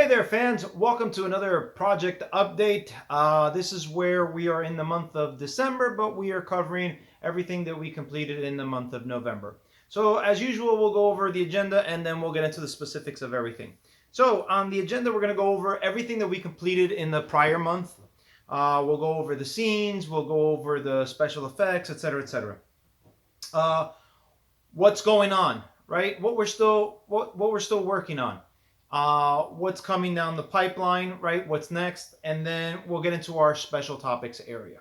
Hey there, fans. Welcome to another project update. This is where we are in the month of December, but we are covering everything that we completed in the month of November. So as usual, we'll go over the agenda and then we'll get into the specifics of everything. So on the agenda, we're going to go over everything that we completed in the prior month. We'll go over the scenes, we'll go over the special effects, etc., etc. What's going on, right? What we're still working on, what's coming down the pipeline, right? What's next, and then we'll get into our special topics area.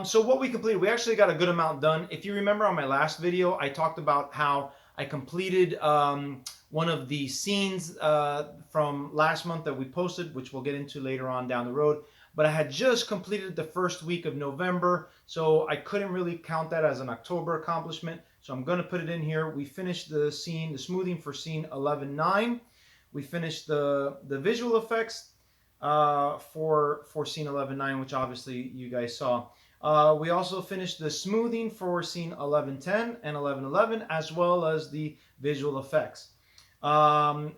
So what we completed, we actually got a good amount done. If you remember on my last video, I talked about how I completed one of the scenes from last month that we posted, which we'll get into later on down the road. But I had just completed the first week of November, so I couldn't really count that as an October accomplishment. So I'm going to put it in here. We finished the scene, the smoothing for scene 11.9. We finished the visual effects for scene 11.9, which obviously you guys saw. We also finished the smoothing for scene 11.10 and 11.11, as well as the visual effects.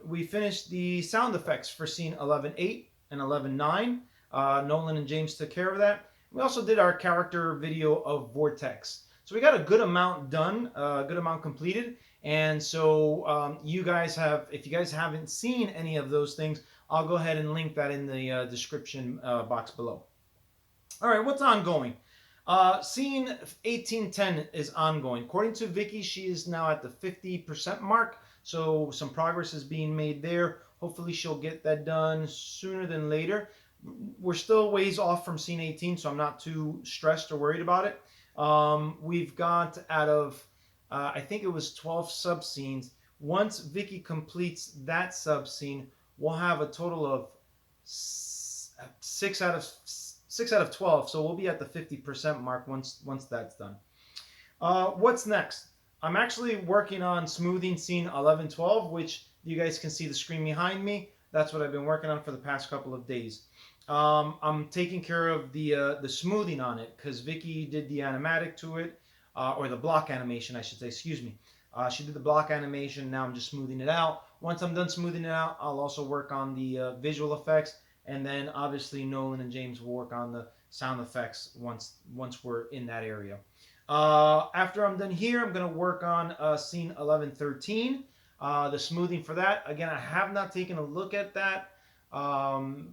We finished the sound effects for scene 11.8 and 11.9. Nolan and James took care of that. We also did our character video of Vortex. So we got a good amount done, a good amount completed. And so you guys have, if you guys haven't seen any of those things, I'll go ahead and link that in the description box below. All right, what's ongoing? Scene 1810 is ongoing. According to Vicky, she is now at the 50% mark. So some progress is being made there. Hopefully she'll get that done sooner than later. We're still ways off from scene 18, so I'm not too stressed or worried about it. We've got out of, I think it was 12 sub scenes. Once Vicky completes that sub scene, we'll have a total of 6 out of 12. So we'll be at the 50% mark once that's done. What's next? I'm actually working on smoothing scene 11.12, which you guys can see the screen behind me. That's what I've been working on for the past couple of days. I'm taking care of the smoothing on it because Vicky did the animatic to it, or the block animation, I should say. Excuse me. She did the block animation. Now I'm just smoothing it out. Once I'm done smoothing it out, I'll also work on the visual effects, and then obviously Nolan and James will work on the sound effects once we're in that area. After I'm done here, I'm gonna work on scene 11.13, the smoothing for that. Again, I have not taken a look at that.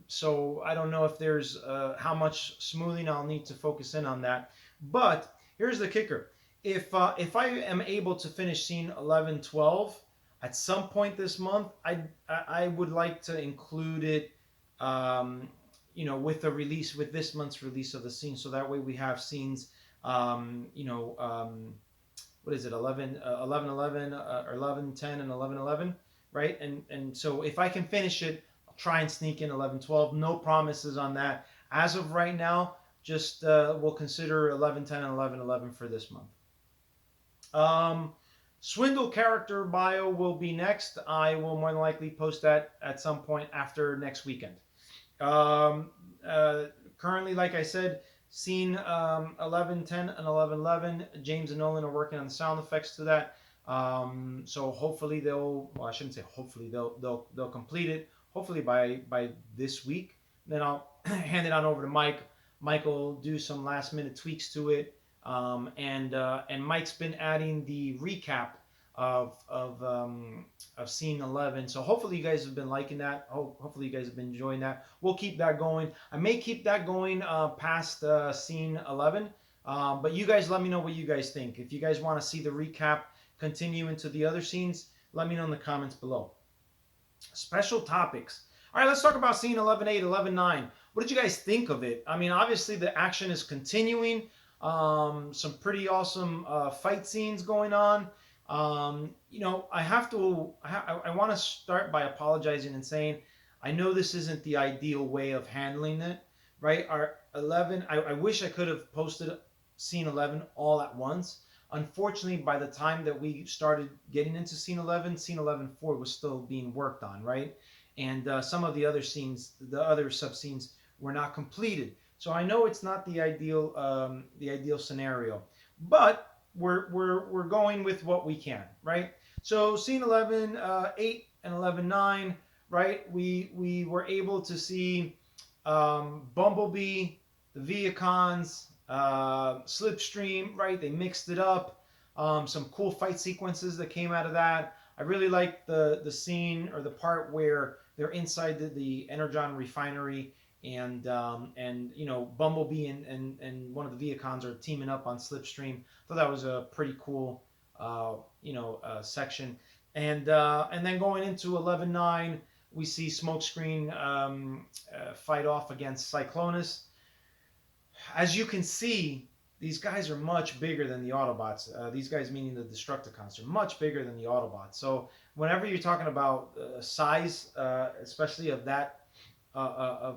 So I don't know if there's how much smoothing I'll need to focus in on that. But here's the kicker. If I am able to finish scene 11.12 at some point this month, I would like to include it, with the release, with this month's release of the scene. So that way we have scenes, what is it, 11, 11, or 11.10 and 11.11, right? And so if I can finish it, try and sneak in 11.12. No promises on that. As of right now, just we'll consider 11.10 and 11.11 for this month. Swindle character bio will be next. I will more than likely post that at some point after next weekend. Currently, like I said, scene 11.10 and 11.11, James and Nolan are working on the sound effects to that. So hopefully well, I shouldn't say hopefully, they'll complete it. Hopefully by this week. Then I'll hand it on over to Mike. Mike will do some last minute tweaks to it. And Mike's been adding the recap of scene 11. So hopefully you guys have been liking that. Hopefully you guys have been enjoying that. We'll keep that going. I may keep that going past scene 11. But you guys let me know what you guys think. If you guys want to see the recap continue into the other scenes, let me know in the comments below. Special topics. All right, let's talk about scene 11.8, 11.9. What did you guys think of it? I mean, obviously the action is continuing. Some pretty awesome fight scenes going on. I want to start by apologizing and saying, I know this isn't the ideal way of handling it, right? Our 11, I wish I could have posted scene 11 all at once. Unfortunately, by the time that we started getting into scene 11, scene 11.4 was still being worked on, right? And some of the other scenes, the other sub scenes, were not completed. So I know it's not the ideal scenario, but we're going with what we can, right? So scene 11.8 and 11.9 right? We were able to see Bumblebee, the Viacons, Slipstream, right? They mixed it up. Some cool fight sequences that came out of that. I really like the scene or the part where they're inside the Energon refinery, and you know, Bumblebee and one of the Viacons are teaming up on Slipstream. I thought that was a pretty cool section. And then going into 11.9, we see Smokescreen fight off against Cyclonus. As you can see, these guys are much bigger than the Autobots. These guys, meaning the Destructicons, are much bigger than the Autobots. So whenever you're talking about size, especially of that uh, uh,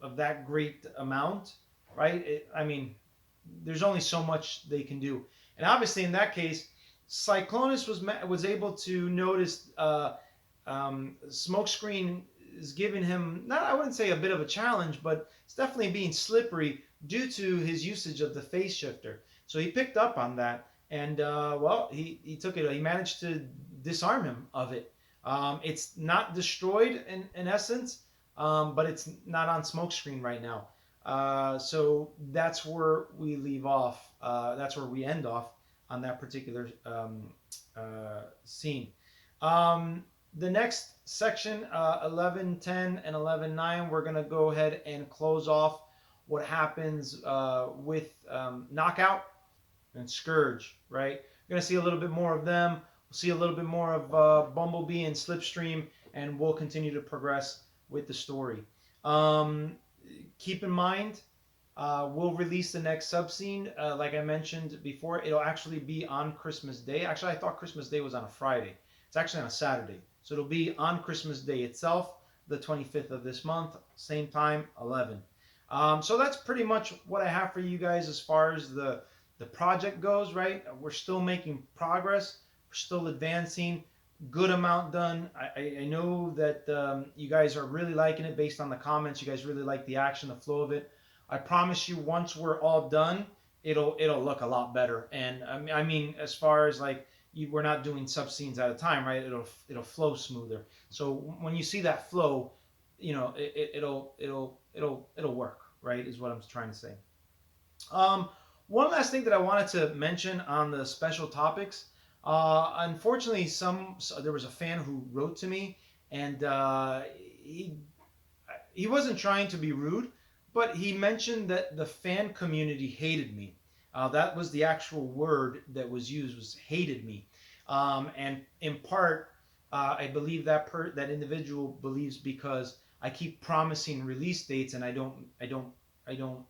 of that great amount, right? I mean, there's only so much they can do, and obviously in that case, Cyclonus was able to notice Smokescreen is giving him, not, I wouldn't say a bit of a challenge, but it's definitely being slippery due to his usage of the phase shifter. So he picked up on that, and well, he took it. He managed to disarm him of it. It's not destroyed in essence, but it's not on Smokescreen right now. So that's where we leave off. That's where we end off on that particular scene. The next section, 11.10 and 11.9, we're going to go ahead and close off what happens with Knockout and Scourge, right? We're going to see a little bit more of them. We'll see a little bit more of Bumblebee and Slipstream, and we'll continue to progress with the story. Um, Keep in mind, we'll release the next subscene. Like I mentioned before, it'll actually be on Christmas Day. Actually, I thought Christmas Day was on a Friday. It's actually on a Saturday. So it'll be on Christmas Day itself, the 25th of this month, same time, 11. So that's pretty much what I have for you guys as far as the project goes, right? We're still making progress. We're still advancing. Good amount done. I know that you guys are really liking it based on the comments. You guys really like the action, the flow of it. I promise you, once we're all done, it'll look a lot better. And I mean, as far as like we're not doing sub scenes at a time, right? It'll flow smoother. So when you see that flow, you know it'll work, right? Is what I'm trying to say. Um, One last thing that I wanted to mention on the special topics. Unfortunately, there was a fan who wrote to me, and he wasn't trying to be rude, but he mentioned that the fan community hated me. That was the actual word that was used, was hated me. And in part, I believe that individual believes because I keep promising release dates and I don't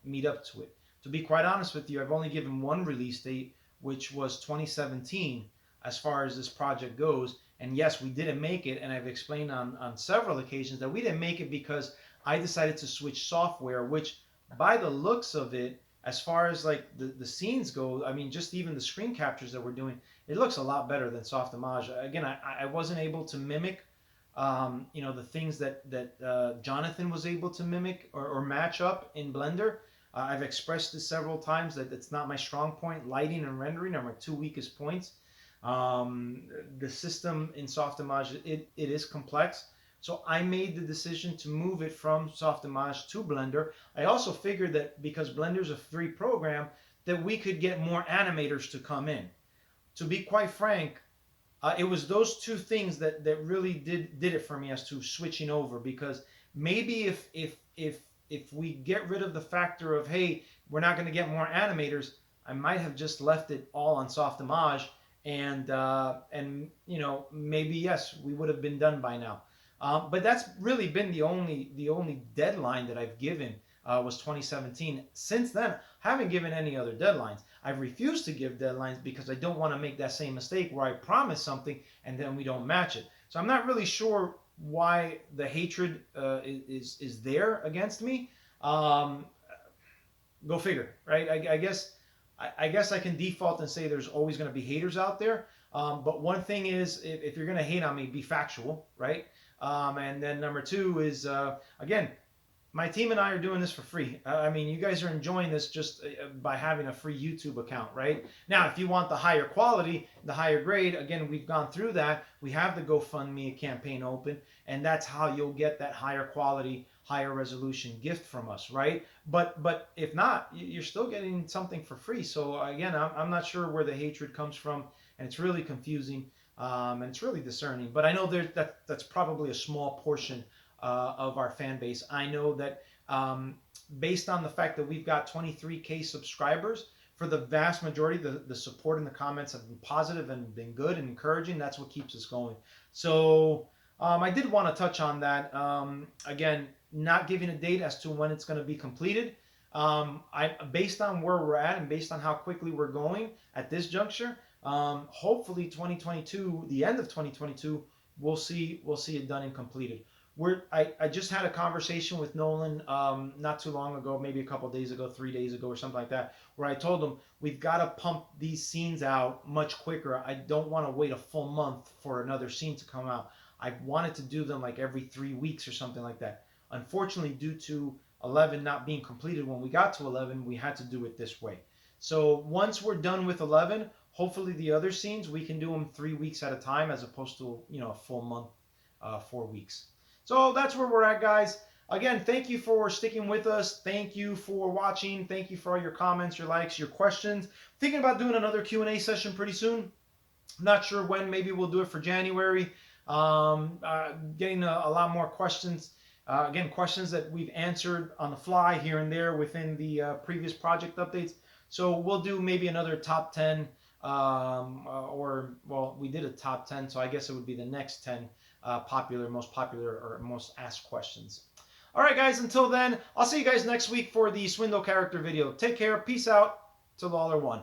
meet up to it. To be quite honest with you, I've only given one release date, which was 2017, as far as this project goes. And yes, we didn't make it, and I've explained on several occasions that we didn't make it because I decided to switch software, which by the looks of it, as far as like the scenes go, I mean, just even the screen captures that we're doing, it looks a lot better than Softimage. Again, I wasn't able to mimic, the things that Jonathan was able to mimic or match up in Blender. I've expressed this several times that it's not my strong point. Lighting and rendering are my two weakest points. Um, the system in Softimage, it is complex. So I made the decision to move it from Softimage to Blender. I also figured that because Blender's a free program, that we could get more animators to come in. To be quite frank, it was those two things that really did it for me as to switching over, because maybe if we get rid of the factor of, hey, we're not going to get more animators, I might have just left it all on Softimage, and maybe yes, we would have been done by now. But that's really been the only deadline that I've given, was 2017. Since then, I haven't given any other deadlines. I've refused to give deadlines because I don't want to make that same mistake where I promise something and then we don't match it. So I'm not really sure why the hatred is there against me. Um, Go figure, right? I guess I can default and say there's always going to be haters out there. But one thing is, if you're going to hate on me, be factual, right? And then number two is, again, My team and I are doing this for free. I mean, you guys are enjoying this just by having a free YouTube account, right? Now, if you want the higher quality, the higher grade, again, we've gone through that. We have the GoFundMe campaign open, and that's how you'll get that higher quality, higher resolution gift from us, right? But if not, you're still getting something for free. So again, I'm not sure where the hatred comes from, and it's really confusing, and it's really discerning. But I know that's probably a small portion of our fan base. I know that based on the fact that we've got 23K subscribers, for the vast majority, the support in the comments have been positive and been good and encouraging. That's what keeps us going. So I did want to touch on that. Again, not giving a date as to when it's going to be completed. Based on where we're at and based on how quickly we're going at this juncture, hopefully 2022, the end of 2022, we'll see it done and completed. I just had a conversation with Nolan not too long ago, maybe a couple days ago, 3 days ago, or something like that, where I told him we've got to pump these scenes out much quicker. I don't want to wait a full month for another scene to come out. I wanted to do them like every 3 weeks or something like that. Unfortunately, due to 11 not being completed when we got to 11, we had to do it this way. So once we're done with 11, hopefully the other scenes we can do them 3 weeks at a time as opposed to a full month, 4 weeks. So that's where we're at, guys. Again, thank you for sticking with us. Thank you for watching. Thank you for all your comments, your likes, your questions. Thinking about doing another Q&A session pretty soon. Not sure when. Maybe we'll do it for January. Getting a lot more questions. Again, questions that we've answered on the fly here and there within the previous project updates. So we'll do maybe another top 10, or, well, we did a top 10, so I guess it would be the next 10 most popular or most asked questions. All right, guys, until then, I'll see you guys next week for the Swindle character video. Take care. Peace out. Till all are one.